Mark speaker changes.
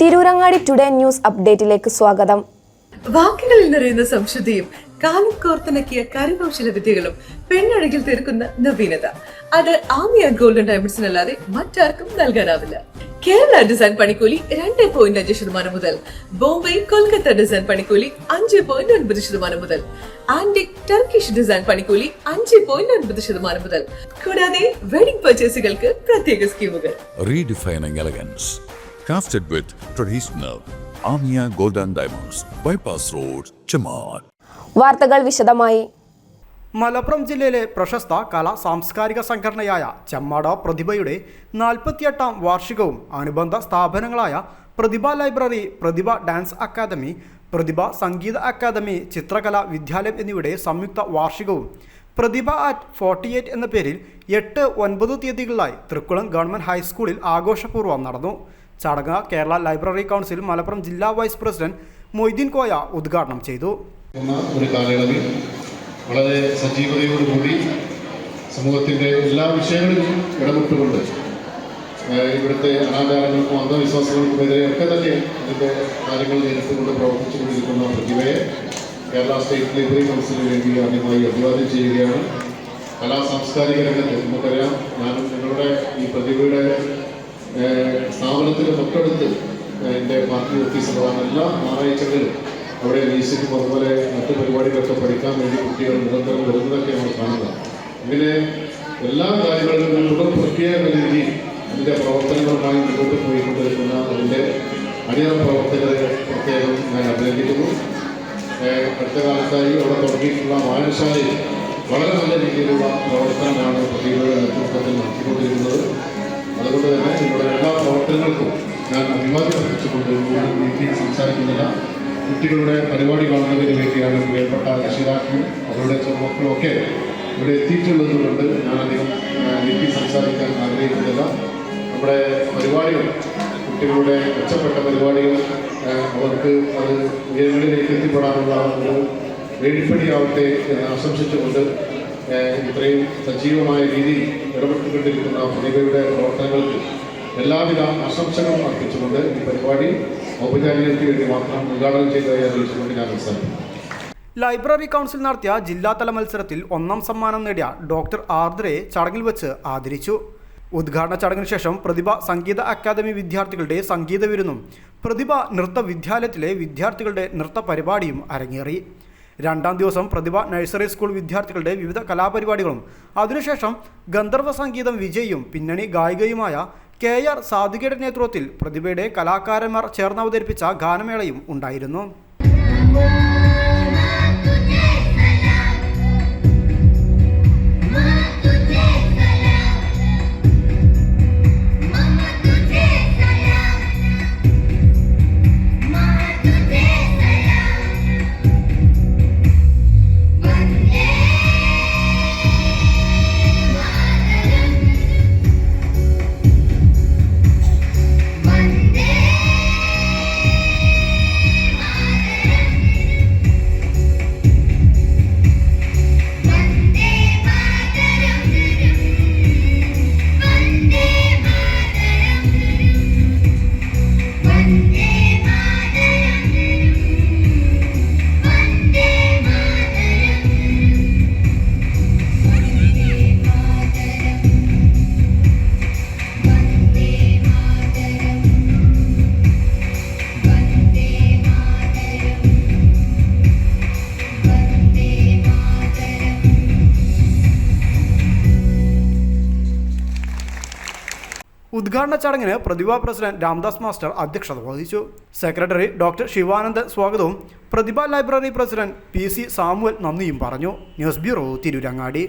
Speaker 1: Tirurangadi today news അപ്ഡേറ്റിലേക്ക് സ്വാഗതം.
Speaker 2: വാക്കുകളിൽ നിറയുന്ന സംശുദ്ധിയും കാലം കോർത്തിണക്കിയ കരകൗശല വിദ്യകളും പെണ്ണഴകിൽ തീർക്കുന്ന നവീനത അത് ആമിയ ഗോൾഡൻ ഡയമണ്ട്സിനല്ലാതെ മറ്റാർക്കും നൽകാനാവില്ല. കേരള ഡിസൈൻ പണിക്കൂലി 2.5% മുതൽ, ബോംബെ കൊൽക്കത്ത ഡിസൈൻ പണിക്കൂലി 5.9% മുതൽ, ആന്റിക് ടർക്കിഷ് ഡിസൈൻ പണിക്കൂലി 5.9% മുതൽ, കൂടാതെ വെഡിംഗ് പർച്ചേസുകൾക്ക് പ്രത്യേക സ്കീമുകൾ.
Speaker 3: Redefining elegance, crafted with traditional Amia Golden Diamonds, Bypass Road, Chaman.
Speaker 1: വാർത്തകൾ വിശദമായി.
Speaker 4: മലപ്പുറം ജില്ലയിലെ പ്രശസ്ത കലാ സാംസ്കാരിക സംഘടനയായ ചെമ്മാട പ്രതിഭയുടെ 48ാം വാർഷികവും അനുബന്ധ സ്ഥാപനങ്ങളായ പ്രതിഭ ലൈബ്രറി, പ്രതിഭ ഡാൻസ് അക്കാദമി, പ്രതിഭ സംഗീത അക്കാദമി, ചിത്രകലാ വിദ്യാലയം എന്നിവയുടെ സംയുക്ത വാർഷികവും പ്രതിഭ അറ്റ് 48 എന്ന പേരിൽ 8, 9 തീയതികളിലായി തൃക്കുളം ഗവൺമെൻറ് ഹൈസ്കൂളിൽ ആഘോഷപൂർവ്വം നടന്നു. ചടങ്ങ് കേരള ലൈബ്രറി കൗൺസിൽ മലപ്പുറം ജില്ലാ വൈസ് പ്രസിഡന്റ് മൊയ്തീൻ കോയ ഉദ്ഘാടനം ചെയ്തു.
Speaker 5: ഒരു കാലയളവിൽ വളരെ സജീവതയോടുകൂടി സമൂഹത്തിൻ്റെ എല്ലാ വിഷയങ്ങളിലും ഇടപെട്ടുകൊണ്ട് ഇവിടുത്തെ അനാചാരങ്ങൾക്കും അന്ധവിശ്വാസങ്ങൾക്കുമെതിരെ ഒക്കെ തന്നെ അതിൻ്റെ കാര്യങ്ങൾ നേരിട്ടുകൊണ്ട് പ്രവർത്തിച്ചുകൊണ്ടിരിക്കുന്ന പ്രതിഭയെ കേരള സ്റ്റേറ്റ് ലൈബ്രറി കൗൺസിലിന് വേണ്ടി ആദ്യമായി അഭിവാദ്യം ചെയ്യുകയാണ്. കലാ സാംസ്കാരിക രംഗത്ത് നമുക്കറിയാം, ഞാനും ഞങ്ങളുടെ ഈ പ്രതിഭയുടെ സ്ഥാപനത്തിന് തൊട്ടടുത്ത് എൻ്റെ പാർട്ടി ഓഫീസുകളാണ്. എല്ലാ ഞായറാഴ്ചകളിലും അവിടെ മ്യൂസിക്കും അതുപോലെ മറ്റു പരിപാടികളൊക്കെ പഠിക്കാൻ വേണ്ടി കുട്ടികൾ നിരന്തരം വരുന്നതൊക്കെ നമ്മൾ കാണുക. ഇങ്ങനെ എല്ലാ കാര്യങ്ങളിലും തുടർ പ്രത്യേക രീതിയിൽ അതിൻ്റെ പ്രവർത്തനങ്ങളുമായി മുന്നോട്ട് പോയിക്കൊണ്ടിരിക്കുന്ന അതിൻ്റെ അണിയറ പ്രവർത്തകരെ പ്രത്യേകം ഞാൻ അഭിനന്ദിക്കുന്നു. അടുത്ത കാലത്തായി അവിടെ തുടങ്ങിയിട്ടുള്ള വായനശാലയിൽ വളരെ നല്ല രീതിയിലുള്ള പ്രവർത്തനമാണ് പ്രതിഭയുടെ നേതൃത്വത്തിൽ നടത്തിക്കൊണ്ടിരിക്കുന്നത്. അതുകൊണ്ട് തന്നെ ഇവിടെ എല്ലാ പ്രവർത്തനങ്ങൾക്കും ഞാൻ അഭിവാദ്യം അർപ്പിച്ചുകൊണ്ട് വീട്ടിൽ സംസാരിക്കുന്നില്ല. കുട്ടികളുടെ പരിപാടി കാണുന്നതിന് വേണ്ടിയാണ് പ്രിയപ്പെട്ട രക്ഷിതാക്കളും അവരുടെ ചെറുമക്കളും ഒക്കെ ഇവിടെ എത്തിയിട്ടുള്ളതുകൊണ്ട് ഞാനധികം വീട്ടിൽ സംസാരിക്കാൻ ആഗ്രഹിക്കുന്നില്ല. നമ്മുടെ പരിപാടികൾ, കുട്ടികളുടെ മെച്ചപ്പെട്ട പരിപാടികൾ അവർക്ക് അത് ഉയരങ്ങളിലേക്ക് എത്തിപ്പെടാനുള്ള ഒരു വേദിപ്പടിയാവട്ടെ എന്ന് ആശംസിച്ചുകൊണ്ട് ഇത്രയും സജീവമായ രീതിയിൽ ഇടപെട്ടുകൊണ്ടിരിക്കുന്ന പ്രതിഭയുടെ പ്രവർത്തനങ്ങൾക്ക് എല്ലാവിധ ആശംസകളും അർപ്പിച്ചുകൊണ്ട് ഈ പരിപാടി ഔപചാരികതയ്ക്ക് വേണ്ടി മാത്രം ഉദ്ഘാടനം ചെയ്തതായി അറിയിച്ചുകൊണ്ട് ഞാൻ അവസാനിക്കും.
Speaker 4: ലൈബ്രറി കൗൺസിൽ നടത്തിയ ജില്ലാതല മത്സരത്തിൽ 1ാം സമ്മാനം നേടിയ ഡോക്ടർ ആർദ്രയെ ചടങ്ങിൽ വെച്ച് ആദരിച്ചു. ഉദ്ഘാടന ചടങ്ങിന് ശേഷം പ്രതിഭ സംഗീത അക്കാദമി വിദ്യാർത്ഥികളുടെ സംഗീത വിരുന്നും പ്രതിഭ നൃത്ത വിദ്യാലയത്തിലെ വിദ്യാർത്ഥികളുടെ നൃത്ത പരിപാടിയും അരങ്ങേറി. 2ാം ദിവസം പ്രതിഭ നഴ്സറി സ്കൂൾ വിദ്യാർത്ഥികളുടെ വിവിധ കലാപരിപാടികളും അതിനുശേഷം ഗന്ധർവ സംഗീതം വിജയിയും പിന്നണി ഗായികയുമായ KR സാദികയുടെ നേതൃത്വത്തിൽ പ്രതിഭയുടെ കലാകാരന്മാർ ചേർന്ന് അവതരിപ്പിച്ച ഗാനമേളയും ഉണ്ടായിരുന്നു. ഉദ്ഘാടന ചടങ്ങിന് പ്രതിഭ പ്രസിഡന്റ് രാംദാസ് മാസ്റ്റർ അധ്യക്ഷത വഹിച്ചു. സെക്രട്ടറി ഡോക്ടർ ശിവാനന്ദൻ സ്വാഗതവും പ്രതിഭ ലൈബ്രറി പ്രസിഡന്റ് PC സാമുവൽ നന്ദിയും പറഞ്ഞു. News bureau, Tirurangadi.